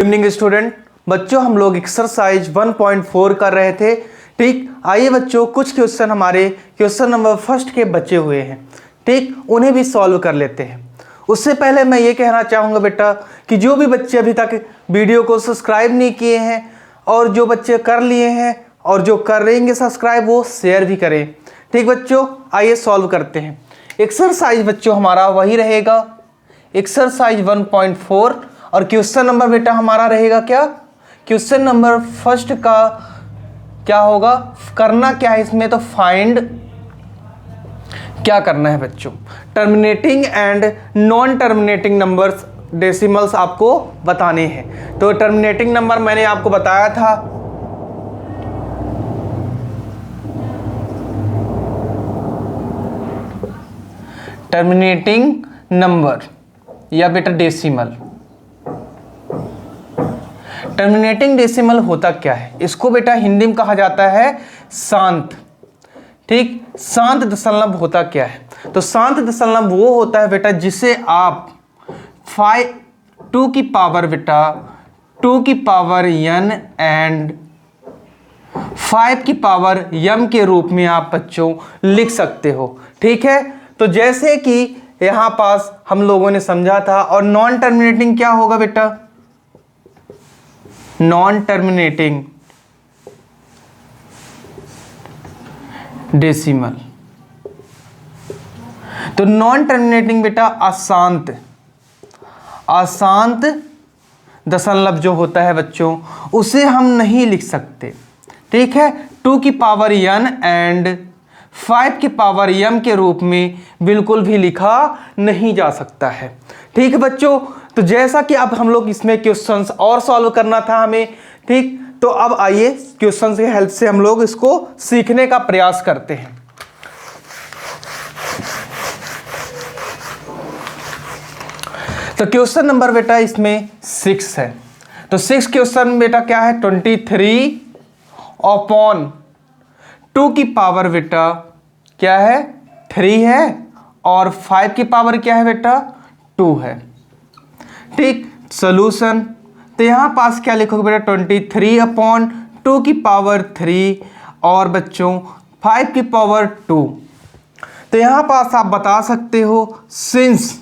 Evening student बच्चों, हम लोग एक्सरसाइज 1.4 कर रहे थे। ठीक, आइए बच्चों, कुछ क्वेश्चन हमारे क्वेश्चन नंबर फर्स्ट के बचे हुए हैं। ठीक, उन्हें भी सॉल्व कर लेते हैं। उससे पहले मैं ये कहना चाहूँगा बेटा कि जो भी बच्चे अभी तक वीडियो को सब्सक्राइब नहीं किए हैं और जो बच्चे कर लिए हैं और जो कर रहेंगे सब्सक्राइब, वो शेयर भी करें। ठीक बच्चों, आइए सॉल्व करते हैं। एक्सरसाइज बच्चों हमारा वही रहेगा, एक्सरसाइज 1.4, और क्वेश्चन नंबर बेटा हमारा रहेगा क्या? क्वेश्चन नंबर फर्स्ट का क्या होगा? करना क्या है इसमें? तो फाइंड क्या करना है बच्चों? Terminating and non terminating numbers decimals आपको बताने हैं। तो टर्मिनेटिंग नंबर मैंने आपको बताया था, टर्मिनेटिंग नंबर या बेटा डेसिमल। टर्मिनेटिंग डेसिमल होता क्या है? इसको बेटा हिंदी में कहा जाता है शांत। ठीक, शांत दशमलव होता क्या है? तो शांत दशमलव वो होता है बेटा जिसे आप 2 की पावर बेटा 2 की पावर n एंड 5 की पावर m के रूप में आप बच्चों लिख सकते हो। ठीक है, तो जैसे कि यहां पास हम लोगों ने समझा था। और नॉन टर्मिनेटिंग क्या होगा बेटा? Non terminating decimal. तो नॉन टर्मिनेटिंग बेटा अशांत दशमलव जो होता है बच्चों, उसे हम नहीं लिख सकते। ठीक है, 2 की पावर n एंड 5 की पावर m के रूप में बिल्कुल भी लिखा नहीं जा सकता है। ठीक है बच्चों, तो जैसा कि अब हम लोग इसमें क्वेश्चंस और सॉल्व करना था हमें। ठीक, तो अब आइए क्वेश्चंस की हेल्प से हम लोग इसको सीखने का प्रयास करते हैं। तो क्वेश्चन नंबर बेटा इसमें 6 है। तो 6 क्वेश्चन बेटा क्या है? 23 अपॉन 2 की पावर बेटा क्या है? 3 है, और 5 की पावर क्या है बेटा? 2 है। ठीक, सॉल्यूशन तो यहां पास क्या लिखोगे बेटा? 23 अपॉन 2 की पावर 3 और बच्चों 5 की पावर 2। तो यहां पास आप बता सकते हो since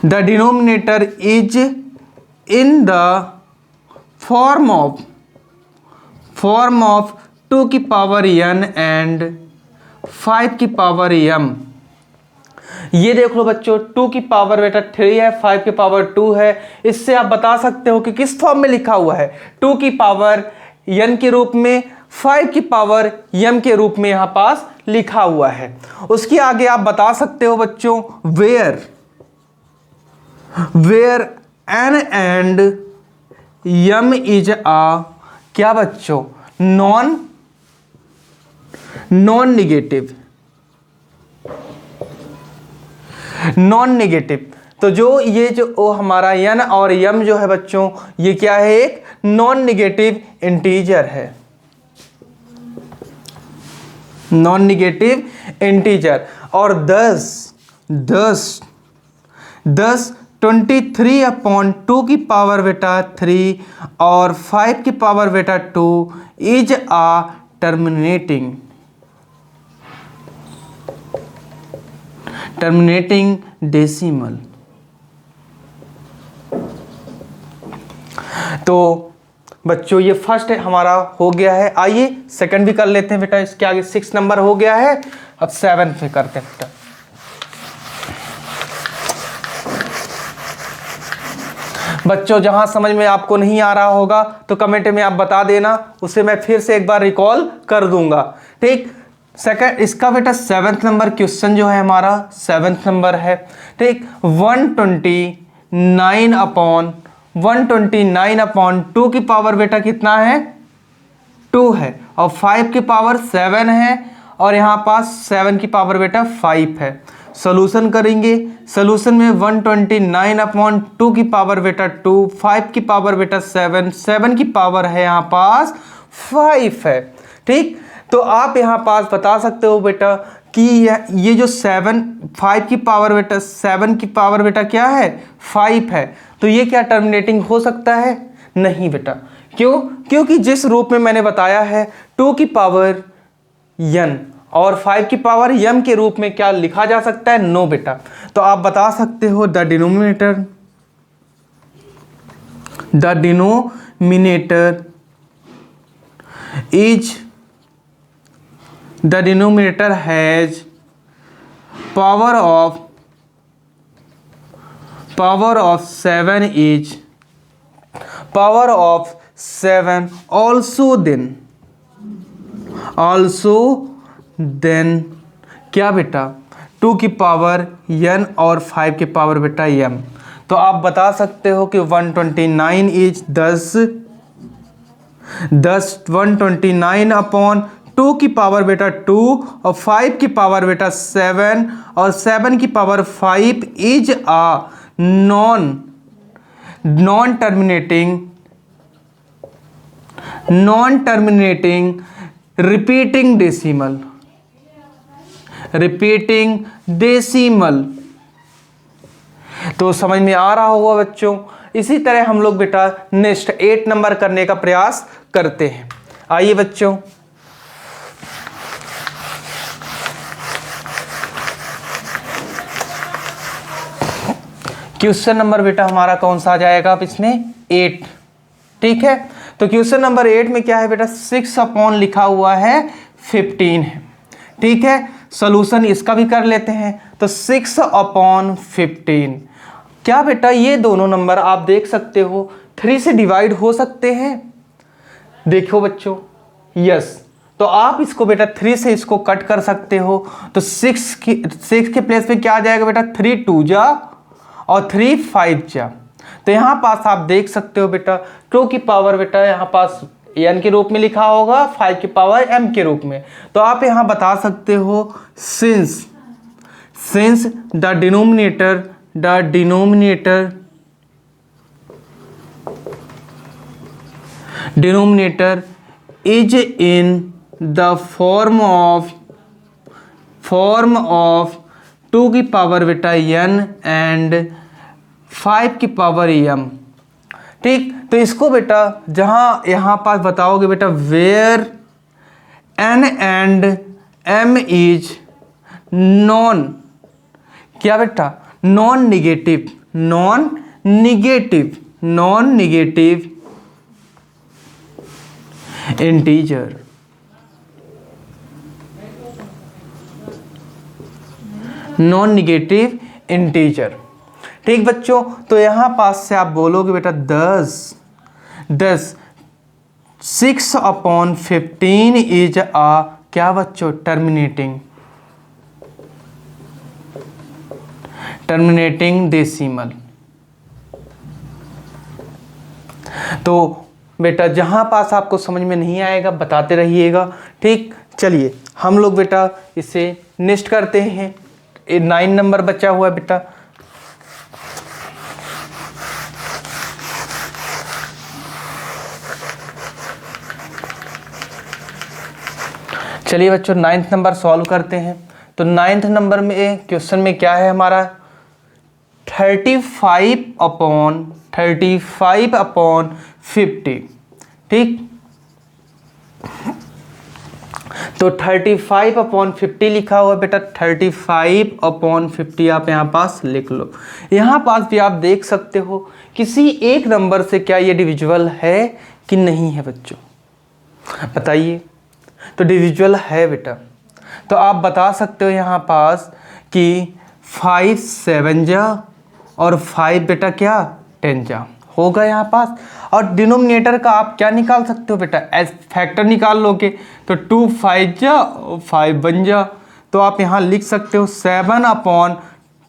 the denominator is in the form of 2 की पावर n एंड 5 की पावर m। ये देख लो बच्चों, 2 की पावर बेटा 3 है, 5 की पावर 2 है। इससे आप बता सकते हो कि किस फॉर्म में लिखा हुआ है? 2 की पावर n के रूप में, 5 की पावर m के रूप में यहां पास लिखा हुआ है। उसके आगे आप बता सकते हो बच्चों where n and m is a क्या बच्चों? Non negative. तो जो ये जो हमारा n और m जो है बच्चों, ये क्या है? एक नॉन नेगेटिव इंटीजर है, नॉन नेगेटिव इंटीजर। और 10 23 अपॉन 2 की पावर बेटा 3 और 5 की पावर बेटा 2 इज आ टर्मिनेटिंग डेसिमल। तो बच्चों ये फर्स्ट हमारा हो गया है। आइए सेकंड भी कर लेते हैं बेटा। इसके आगे 6 नंबर हो गया है, अब 7 पे करते हैं बेटा। बच्चों जहां समझ में आपको नहीं आ रहा होगा तो कमेंट में आप बता देना, उसे मैं फिर से एक बार रिकॉल कर दूंगा। ठीक, सेकंड इसका बेटा 7th नंबर क्वेश्चन जो है हमारा 7th नंबर है। ठीक, 129 अपॉन 2 की पावर बेटा कितना है? 2 है, और 5 की पावर 7 है, और यहां पास 7 की पावर बेटा 5 है। सोल्यूशन करेंगे। सोल्यूशन में 129 अपॉन 2 की पावर बेटा 2, 5 की पावर बेटा 7, 7 की पावर है यहाँ पास 5 है। ठीक, तो आप यहाँ पास बता सकते हो बेटा कि ये जो 5 की पावर बेटा 7 की पावर बेटा क्या है 5 है, तो ये क्या टर्मिनेटिंग हो सकता है? नहीं बेटा। क्यों? क्योंकि जिस रूप में मैंने बताया है 2 की पावर n और 5 की पावर m के रूप में क्या लिखा जा सकता है? नो बेटा। तो आप बता सकते हो the denominator has power of 7 is power of 7 also then क्या बेटा 2 की पावर n और 5 की पावर बेटा m। तो आप बता सकते हो कि 129 इज 10 129 अपॉन 2 की पावर बेटा 2 और 5 की पावर बेटा 7 और 7 की power 5 is a non terminating repeating decimal. तो समझ में आ रहा होगा बच्चों। इसी तरह हम लोग बेटा नेक्स्ट 8 नंबर करने का प्रयास करते हैं। आइए बच्चों, क्वेश्चन नंबर बेटा हमारा कौन सा आ जाएगा अब इसमें 8। ठीक है, तो क्वेश्चन नंबर 8 में क्या है बेटा 6 अपॉन लिखा हुआ है 15 है। ठीक है, सॉल्यूशन इसका भी कर लेते हैं। तो 6 अपॉन 15 क्या बेटा ये दोनों नंबर आप देख सकते हो 3 से डिवाइड हो सकते हैं। देखो बच्चों, यस, तो आप इसको बेटा 3 से इसको कट कर सकते हो। तो 6 के प्लेस पे क्या आ जाएगा बेटा 3 2 जा और 3 5 जा। तो यहाँ पास आप देख सकते हो बेटा 2 की पावर बेटा यहाँ पास n के रूप में लिखा होगा, 5 की पावर m के रूप में। तो आप यहाँ बता सकते हो since the denominator is in the form of 2 की पावर बेटा n and 5 की पावर m। ठीक, तो इसको बेटा जहां यहां पास बताओगे बेटा where n and m is non क्या बेटा non negative integer. Non negative integer. ठीक बच्चों, तो यहां पास से आप बोलोगे बेटा 10 6 अपॉन 15 इज आ क्या बच्चों टर्मिनेटिंग डेसिमल। तो बेटा जहां पास आपको समझ में नहीं आएगा बताते रहिएगा। ठीक, चलिए हम लोग बेटा इसे नेक्स्ट करते हैं। 9 नंबर बचा हुआ है बेटा। चलिए बच्चों 9th नंबर सॉल्व करते हैं। तो 9th नंबर में क्वेश्चन में क्या है हमारा 35 अपॉन 50। ठीक, तो 35 अपॉन 50 लिखा हुआ बेटा 35 अपॉन 50 आप यहाँ पास लिख लो। यहाँ पास भी आप देख सकते हो किसी एक नंबर से क्या ये डिविजिबल है कि नहीं है बच्चों, बताइए। तो डिविजिबल है बेटा। तो आप बता सकते हो यहाँ पास कि 5 7 जा और 5 बेटा क्या 10 जा होगा यहाँ पास। और डिनोमिनेटर का आप क्या निकाल सकते हो बेटा एज फैक्टर निकाल लोगे। तो 2 5 जा 5 बन जा। तो आप यहाँ लिख सकते हो 7 अपॉन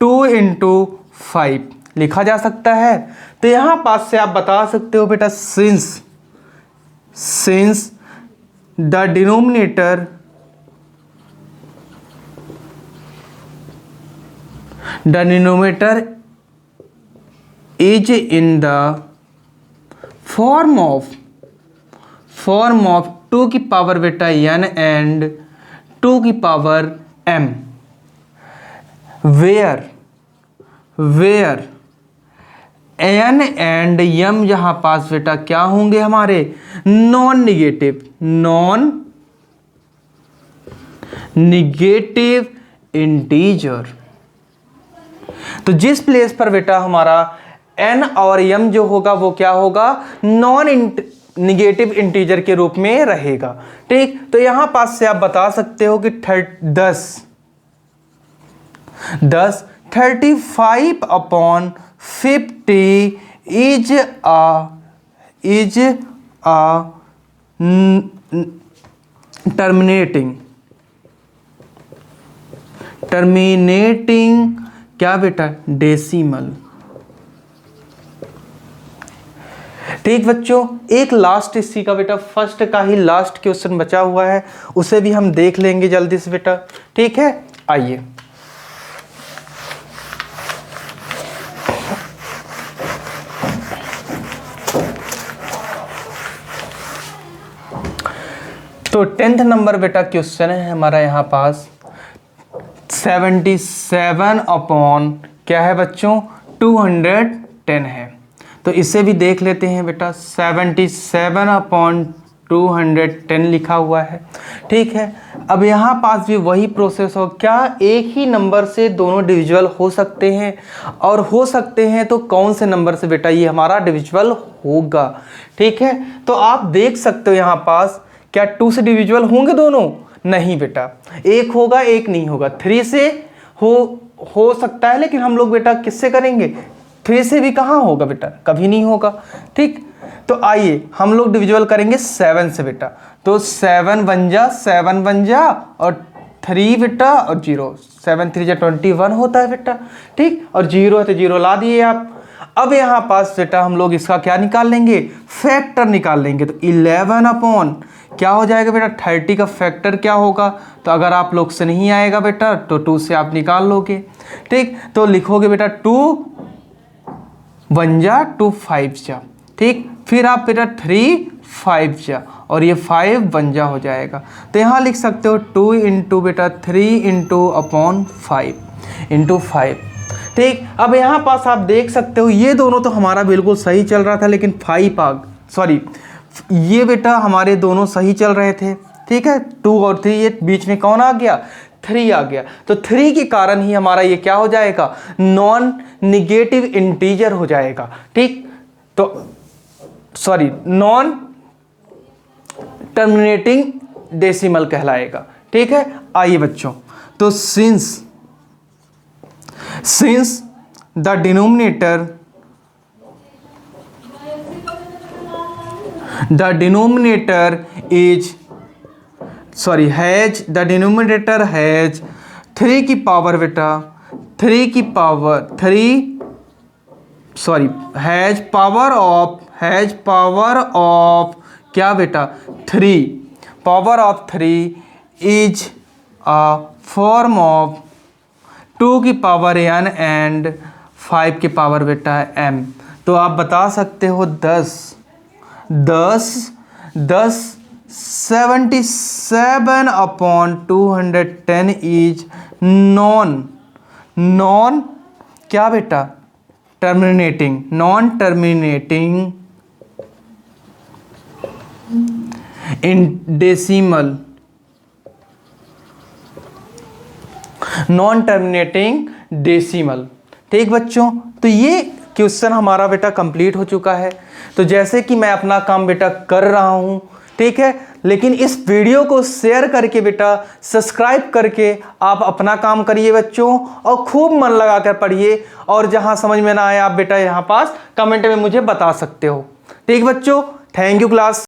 2 इंटू 5 लिखा जा सकता है। तो यहाँ पास से आप बता सकते हो बेटा since the denominator is in the form of 2 की पावर बेटा n एंड 2 की power m, where n and m यहाँ पास बेटा क्या होंगे हमारे, नॉन निगेटिव इंटीजर। तो जिस प्लेस पर बेटा हमारा n और m जो होगा वो क्या होगा, नॉन निगेटिव इंटीजर के रूप में रहेगा। ठीक, तो यहां पास से आप बता सकते हो कि 35/50 इज अ टर्मिनेटिंग क्या बेटा, डेसिमल। ठीक बच्चों, एक लास्ट इसी का बेटा फर्स्ट का ही लास्ट क्वेश्चन बचा हुआ है, उसे भी हम देख लेंगे जल्दी से बेटा। ठीक है, आइए। तो 10th नंबर बेटा क्वेश्चन है हमारा यहाँ पास 77 अपॉन क्या है बच्चों, 210 है। तो इसे भी देख लेते हैं बेटा, 77 अपॉन 210 लिखा हुआ है। ठीक है, अब यहाँ पास भी वही प्रोसेस हो, क्या एक ही नंबर से दोनों डिविजिबल हो सकते हैं, और हो सकते हैं तो कौन से नंबर से बेटा ये हमारा डिविजिबल होगा। ठीक है, तो आप देख सकते हो यहाँ पास क्या 2 से डिविजिबल होंगे दोनों, नहीं बेटा, एक होगा एक नहीं होगा। 3 से हो सकता है, लेकिन हम लोग बेटा किससे करेंगे, 3 से भी कहाँ होगा बेटा, कभी नहीं होगा। ठीक, तो आइए हम लोग डिविजिबल करेंगे 7 से बेटा। तो 7 बन जा और 3 बेटा और 0, 7 3 जा 21 होता है बेटा। ठीक, और 0 है तो 0 ला दिए आप। अब यहाँ पास बेटा हम लोग इसका क्या निकाल लेंगे, फैक्टर निकाल लेंगे। तो 11 अपॉन क्या हो जाएगा बेटा, 30 का फैक्टर क्या होगा। तो अगर आप लोग से नहीं आएगा बेटा तो 2 से आप निकाल लोगे। ठीक, तो लिखोगे बेटा 2 1 जा 2 5 जा। ठीक, फिर आप बेटा 3 5 जा और ये 5 1 जा हो जाएगा। तो यहाँ लिख सकते हो 2 इंटू बेटा 3 इंटू अपॉन 5 इंटू 5। ठीक, अब यहाँ पास आप देख सकते हो ये दोनों तो हमारा बिल्कुल सही चल रहा था, लेकिन 5 ये बेटा हमारे दोनों सही चल रहे थे। ठीक है, 2 और 3, ये बीच में कौन आ गया, 3 आ गया। तो 3 के कारण ही हमारा ये क्या हो जाएगा, नॉन निगेटिव इंटीजर हो जाएगा। ठीक, तो नॉन टर्मिनेटिंग डेसिमल कहलाएगा। ठीक है, आइए बच्चों, तो सिंस द डिनोमिनेटर हैज 3 की पावर बेटा 3 की पावर 3 हैज पावर ऑफ क्या बेटा 3 power of 3 is a form of 2 की पावर n एंड 5 की पावर बेटा m। तो आप बता सकते हो 77 अपॉन 210 इज नॉन क्या बेटा non terminating in decimal, non terminating decimal. ठीक बच्चों, तो ये क्वेश्चन हमारा बेटा कंप्लीट हो चुका है। तो जैसे कि मैं अपना काम बेटा कर रहा हूँ, ठीक है, लेकिन इस वीडियो को शेयर करके बेटा सब्सक्राइब करके आप अपना काम करिए बच्चों, और खूब मन लगा कर पढ़िए, और जहाँ समझ में ना आए आप बेटा यहाँ पास कमेंट में मुझे बता सकते हो। ठीक बच्चों, थैंक यू क्लास।